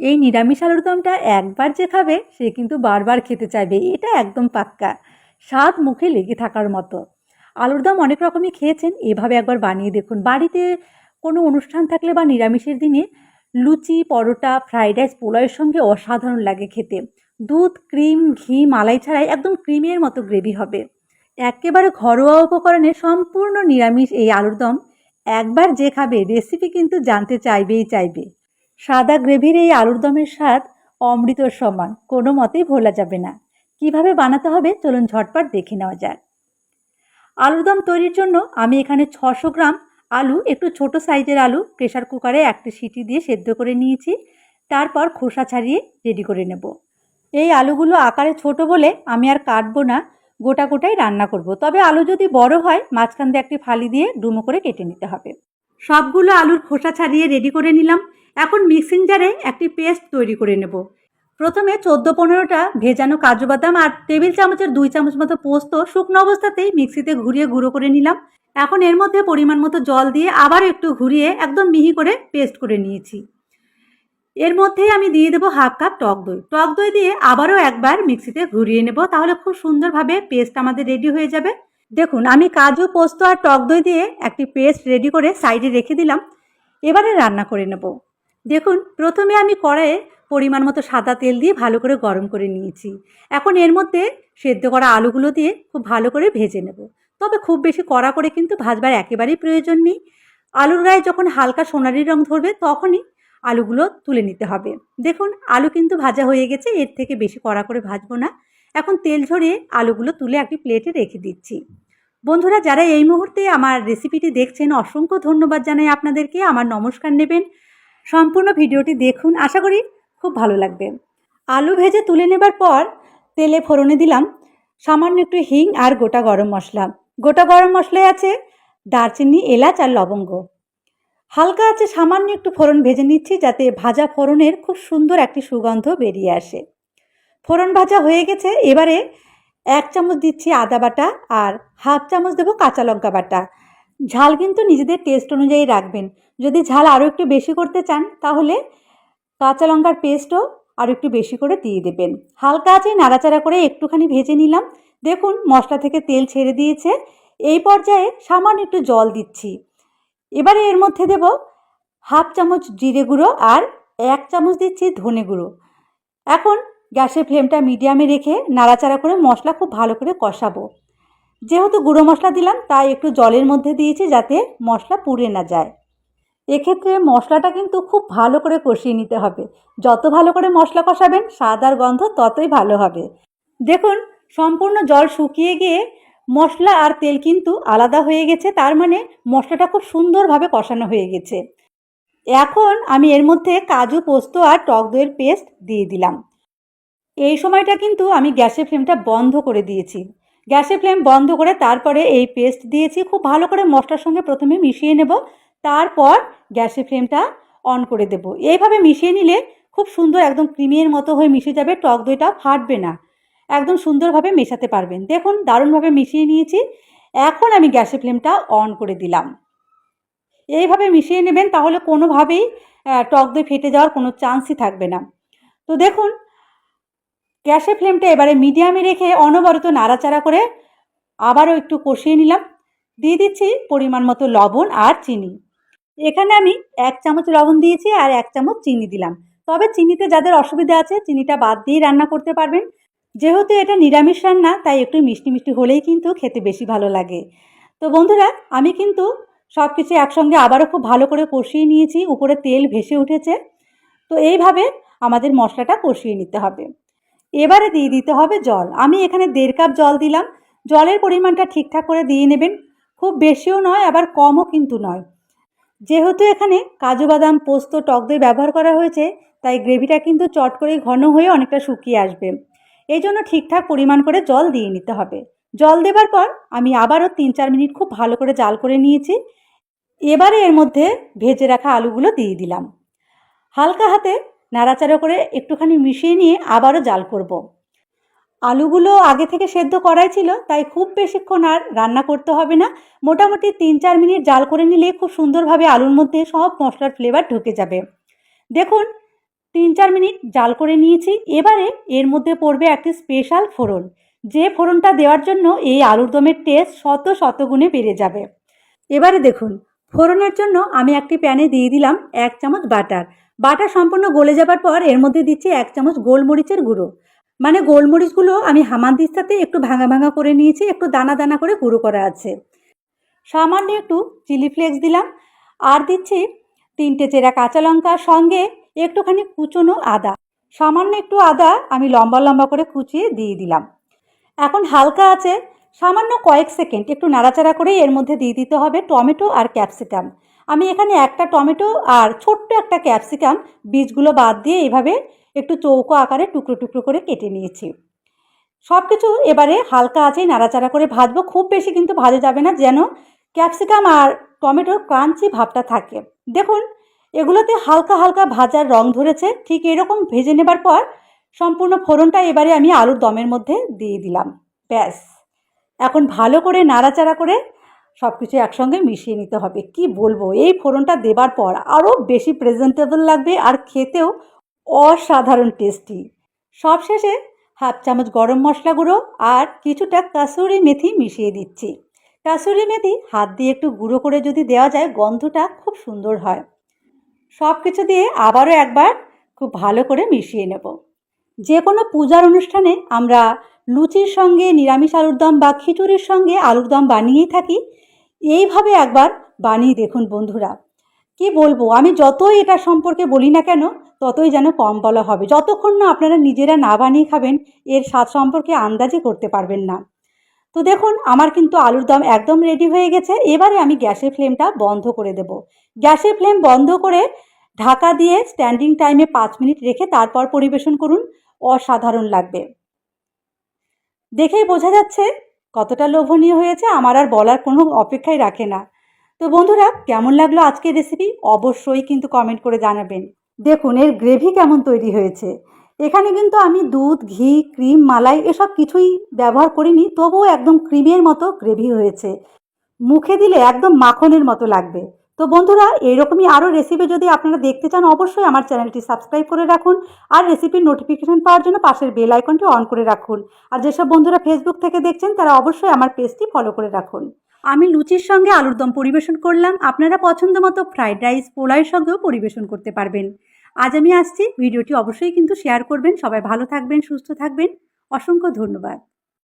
এই নিরামিষ আলুর দমটা একবার যে খাবে সে কিন্তু বারবার খেতে চাইবে, এটা একদম পাক্কা। স্বাদ মুখে লেগে থাকার মতো। আলুর দম অনেক রকমই খেয়েছেন, এভাবে একবার বানিয়ে দেখুন। বাড়িতে কোনো অনুষ্ঠান থাকলে বা নিরামিষের দিনে লুচি, পরোটা, ফ্রাইড রাইস, পোলাওয়ের সঙ্গে অসাধারণ লাগে খেতে। দুধ, ক্রিম, ঘি, মালাই ছাড়াই একদম ক্রিমের মতো গ্রেভি হবে। একেবারে ঘরোয়া উপকরণে সম্পূর্ণ নিরামিষ এই আলুর দম একবার যে খাবে রেসিপি কিন্তু জানতে চাইবেই চাইবে। সাদা গ্রেভির এই আলুর দমের স্বাদ অমৃতর সমান, কোনো মতেই ভোলা যাবে না। কিভাবে বানাতে হবে চলুন ঝটপট দেখে নেওয়া যাক। আলুর দম তৈরির জন্য আমি এখানে 600 গ্রাম আলু, একটু ছোট সাইজের আলু, প্রেসার কুকারে একটা সিটি দিয়ে সেদ্ধ করে নিয়েছি। তারপর খোসা ছাড়িয়ে রেডি করে নেব। এই আলুগুলো আকারে ছোট বলে আমি আর কাটবো না, গোটা গোটাই রান্না করব। তবে আলু যদি বড় হয় মাঝখান দিয়ে একটি ফালি দিয়ে ডুমো করে কেটে নিতে হবে। সবগুলো আলুর খোসা ছাড়িয়ে রেডি করে নিলাম। এখন মিক্সিং জারে একটি পেস্ট তৈরি করে নেব। প্রথমে 14-15টা ভেজানো কাজু বাদাম আর টেবিল চামচের 2 চামচ মতো পোস্ত শুকনো অবস্থাতেই মিক্সিতে ঘুরিয়ে গুঁড়ো করে নিলাম। এখন এর মধ্যে পরিমাণ মতো জল দিয়ে আবার একটু ঘুরিয়ে একদম মিহি করে পেস্ট করে নিয়েছি। এর মধ্যেই আমি দিয়ে দেবো হাফ কাপ টক দই। টক দই দিয়ে আবারও একবার মিক্সিতে ঘুরিয়ে নেব, তাহলে খুব সুন্দরভাবে পেস্ট আমাদের রেডি হয়ে যাবে। দেখুন আমি কাজু, পোস্ত আর টক দই দিয়ে একটি পেস্ট রেডি করে সাইডে রেখে দিলাম। এবারে রান্না করে নেব। দেখুন প্রথমে আমি কড়াইয়ে পরিমাণ মতো সাদা তেল দিয়ে ভালো করে গরম করে নিয়েছি। এখন এর মধ্যে সেদ্ধ করা আলুগুলো দিয়ে খুব ভালো করে ভেজে নেব। তবে খুব বেশি কড়া করে কিন্তু ভাজবার একেবারেই প্রয়োজন নেই। আলুর গায়ে যখন হালকা সোনালি রং ধরবে তখনই আলুগুলো তুলে নিতে হবে। দেখুন আলু কিন্তু ভাজা হয়ে গেছে, এর থেকে বেশি কড়া করে ভাজবো না। এখন তেল ঝরিয়ে আলুগুলো তুলে একটি প্লেটে রেখে দিচ্ছি। বন্ধুরা যারা এই মুহূর্তে আমার রেসিপিটি দেখছেন অসংখ্য ধন্যবাদ জানাই আপনাদেরকে, আমার নমস্কার নেবেন। সম্পূর্ণ ভিডিওটি দেখুন, আশা করি খুব ভালো লাগবে। আলু ভেজে তুলে নেবার পর তেলে ফোড়নে দিলাম সামান্য একটু হিং আর গোটা গরম মশলা। গোটা গরম মশলায় আছে দারচিনি, এলাচ আর লবঙ্গ। হালকা আছে সামান্য একটু ফোড়ন ভেজে নিচ্ছি যাতে ভাজা ফোড়নের খুব সুন্দর একটি সুগন্ধ বেরিয়ে আসে। ফোড়ন ভাজা হয়ে গেছে, এবারে 1 চামচ দিচ্ছি আদা বাটা আর হাফ চামচ দেবো কাঁচা লঙ্কা বাটা। ঝাল কিন্তু নিজেদের টেস্ট অনুযায়ী রাখবেন। যদি ঝাল আরও একটু বেশি করতে চান তাহলে কাঁচা লঙ্কার পেস্টও আরও একটু বেশি করে দিয়ে দেবেন। হালকা আছে নাড়াচাড়া করে একটুখানি ভেজে নিলাম। দেখুন মশলা থেকে তেল ছেড়ে দিয়েছে। এই পর্যায়ে সামান্য একটু জল দিচ্ছি। এবারে এর মধ্যে দেব হাফ চামচ জিরে গুঁড়ো আর 1 চামচ দিচ্ছি ধনে গুঁড়ো। এখন গ্যাসের ফ্লেমটা মিডিয়ামে রেখে নাড়াচাড়া করে মশলা খুব ভালো করে কষাবো। যেহেতু গুঁড়ো মশলা দিলাম তাই একটু জলের মধ্যে দিয়েছি যাতে মশলা পুড়ে না যায়। এক্ষেত্রে মশলাটা কিন্তু খুব ভালো করে কষিয়ে নিতে হবে। যত ভালো করে মশলা কষাবেন স্বাদ আর গন্ধ ততই ভালো হবে। দেখুন সম্পূর্ণ জল শুকিয়ে গিয়ে মশলা আর তেল কিন্তু আলাদা হয়ে গেছে, তার মানে মশলাটা খুব সুন্দরভাবে কষানো হয়ে গেছে। এখন আমি এর মধ্যে কাজু, পোস্ত আর টক দইয়ের পেস্ট দিয়ে দিলাম। এই সময়টা কিন্তু আমি গ্যাসের ফ্লেমটা বন্ধ করে দিয়েছি। গ্যাসের ফ্লেম বন্ধ করে তারপরে এই পেস্ট দিয়েছি। খুব ভালো করে মশলার সঙ্গে প্রথমে মিশিয়ে নেব, তারপর গ্যাসের ফ্লেমটা অন করে দেব। এইভাবে মিশিয়ে নিলে খুব সুন্দর একদম ক্রিমের মতো হয়ে মিশে যাবে, টক দইটা ফাটবে না, একদম সুন্দরভাবে মেশাতে পারবেন। দেখুন দারুণভাবে মিশিয়ে নিয়েছি। এখন আমি গ্যাসের ফ্লেমটা অন করে দিলাম। এইভাবে মিশিয়ে নেবেন, তাহলে কোনোভাবেই টক দই ফেটে যাওয়ার কোনো চান্সই থাকবে না। তো দেখুন গ্যাসের ফ্লেমটা এবারে মিডিয়ামে রেখে অনবরত নাড়াচাড়া করে আবারও একটু কষিয়ে নিলাম। দিয়ে দিচ্ছি পরিমাণ মতো লবণ আর চিনি। এখানে আমি 1 চামচ লবণ দিয়েছি আর 1 চামচ চিনি দিলাম। তবে চিনিতে যাদের অসুবিধা আছে চিনিটা বাদ দিয়েই রান্না করতে পারবেন। যেহেতু এটা নিরামিষ রান্না তাই একটু মিষ্টি মিষ্টি হলেই কিন্তু খেতে বেশি ভালো লাগে। তো বন্ধুরা আমি কিন্তু সব কিছু একসঙ্গে আবারও খুব ভালো করে কষিয়ে নিয়েছি, উপরে তেল ভেসে উঠেছে। তো এইভাবে আমাদের মশলাটা কষিয়ে নিতে হবে। এবারে দিয়ে দিতে হবে জল। আমি এখানে 1.5 কাপ জল দিলাম। জলের পরিমাণটা ঠিকঠাক করে দিয়ে নেবেন, খুব বেশিও নয় আবার কমও কিন্তু নয়। যেহেতু এখানে কাজু বাদাম, পোস্ত, টক দই ব্যবহার করা হয়েছে তাই গ্রেভিটা কিন্তু চট করে ঘন হয়ে অনেকটা শুকিয়ে আসবে। এই জন্য ঠিকঠাক পরিমাণ করে জল দিয়ে নিতে হবে। জল দেবার পর আমি আবারও 3-4 মিনিট খুব ভালো করে জাল করে নিয়েছি। এবারে এর মধ্যে ভেজে রাখা আলুগুলো দিয়ে দিলাম। হালকা হাতে নাড়াচাড়া করে একটুখানি মিশিয়ে নিয়ে আবারও জাল করব। আলুগুলো আগে থেকে সেদ্ধ করাই ছিল তাই খুব বেশিক্ষণ আর রান্না করতে হবে না। মোটামুটি 3-4 মিনিট জাল করে নিলে খুব সুন্দরভাবে আলুর মধ্যে সব মশলার ফ্লেভার ঢুকে যাবে। দেখুন 3-4 মিনিট জাল করে নিয়েছি। এবারে এর মধ্যে পড়বে একটি স্পেশাল ফোড়ন, যে ফোড়নটা দেওয়ার জন্য এই আলুর দমের টেস্ট শত গুণে বেড়ে যাবে। এবারে দেখুন, ফোড়নের জন্য আমি একটি প্যানে দিয়ে দিলাম 1 চামচ বাটার। বাটার সম্পূর্ণ গলে যাবার পর এর মধ্যে দিচ্ছি 1 চামচ গোলমরিচের গুঁড়ো। মানে গোলমরিচগুলো আমি হামানদিস্তাতে একটু ভাঙা করে নিয়েছি, একটু দানা করে গুঁড়ো করা আছে। সামান্য একটু চিলি ফ্লেক্স দিলাম, আর দিচ্ছি 3টে চেরা কাঁচা লঙ্কা, সঙ্গে একটুখানি কুচনো আদা। সামান্য একটু আদা আমি লম্বা করে কুচিয়ে দিয়ে দিলাম। এখন হালকা আছে সামান্য কয়েক সেকেন্ড একটু নাড়াচাড়া করে এর মধ্যে দিয়ে দিতে হবে টমেটো আর ক্যাপসিকাম। আমি এখানে একটা টমেটো আর ছোট্ট একটা ক্যাপসিকাম বীজগুলো বাদ দিয়ে এভাবে একটু চৌকো আকারে টুকরো করে কেটে নিয়েছি। সব কিছু এবারে হালকা আঁচেই নাড়াচাড়া করে ভাজবো, খুব বেশি কিন্তু ভাজা যাবে না, যেন ক্যাপসিকাম আর টমেটোর ক্রাঞ্চি ভাবটা থাকে। দেখুন, এগুলোতে হালকা ভাজার রং ধরেছে। ঠিক এরকম ভেজে নেবার পর সম্পূর্ণ ফোড়নটা এবারে আমি আলুর দমের মধ্যে দিয়ে দিলাম। ব্যাস, এখন ভালো করে নাড়াচাড়া করে সব কিছু একসঙ্গে মিশিয়ে নিতে হবে। কি বলবো, এই ফোড়নটা দেবার পর আরও বেশি প্রেজেন্টেবল লাগবে আর খেতেও অসাধারণ টেস্টি। সবশেষে 1/2 চামচ গরম মশলা গুঁড়ো আর কিছুটা কাসুরি মেথি মিশিয়ে দিচ্ছি। কাসুরি মেথি হাত দিয়ে একটু গুঁড়ো করে যদি দেওয়া যায়, গন্ধটা খুব সুন্দর হয়। সব কিছু দিয়ে আবারও একবার খুব ভালো করে মিশিয়ে নেব। যে কোনো পূজার অনুষ্ঠানে আমরা লুচির সঙ্গে নিরামিষ আলুর দম বা খিচুড়ির সঙ্গে আলুর দম বানিয়েই থাকি। এইভাবে একবার বানিয়ে দেখুন বন্ধুরা। কি বলবো, আমি যতই এটা সম্পর্কে বলি না কেন ততই যেন কম বলা হবে। যতক্ষণ না আপনারা নিজেরা না বানিয়ে খাবেন, এর স্বাদ সম্পর্কে আন্দাজই করতে পারবেন না। তো দেখুন, আমার কিন্তু আলুর দম একদম রেডি হয়ে গেছে। এবারে আমি গ্যাসের ফ্লেমটা বন্ধ করে দেব। গ্যাসের ফ্লেম বন্ধ করে ঢাকা দিয়ে স্ট্যান্ডিং টাইমে 5 মিনিট রেখে তারপর পরিবেশন করুন। অসাধারণ লাগবে। দেখেই বোঝা যাচ্ছে কতটা লোভনীয় হয়েছে, আমার আর বলার কোনো অপেক্ষাই রাখে না। তো বন্ধুরা, কেমন লাগলো আজকের রেসিপি অবশ্যই কিন্তু কমেন্ট করে জানাবেন। দেখুন এর গ্রেভি কেমন তৈরি হয়েছে। এখানে কিন্তু আমি দুধ, ঘি, ক্রিম, মালাই এসব কিছুই ব্যবহার করিনি, তবুও একদম ক্রিমের মতো গ্রেভি হয়েছে। মুখে দিলে একদম মাখনের মতো লাগবে। তো বন্ধুরা, এইরকমই আরও রেসিপি যদি আপনারা দেখতে চান, অবশ্যই আমার চ্যানেলটি সাবস্ক্রাইব করে রাখুন আর রেসিপির নোটিফিকেশন পাওয়ার জন্য পাশের বেল আইকনটি অন করে রাখুন। আর যেসব বন্ধুরা ফেসবুক থেকে দেখছেন তারা অবশ্যই আমার পেজটি ফলো করে রাখুন। আমি লুচির সঙ্গে আলুর দম পরিবেশন করলাম, আপনারা পছন্দ মতো ফ্রাইড রাইস, পোলাওয়ের সঙ্গেও পরিবেশন করতে পারবেন। আজ আমি আসছি, ভিডিওটি অবশ্যই কিন্তু শেয়ার করবেন। সবাই ভালো থাকবেন, সুস্থ থাকবেন। অসংখ্য ধন্যবাদ।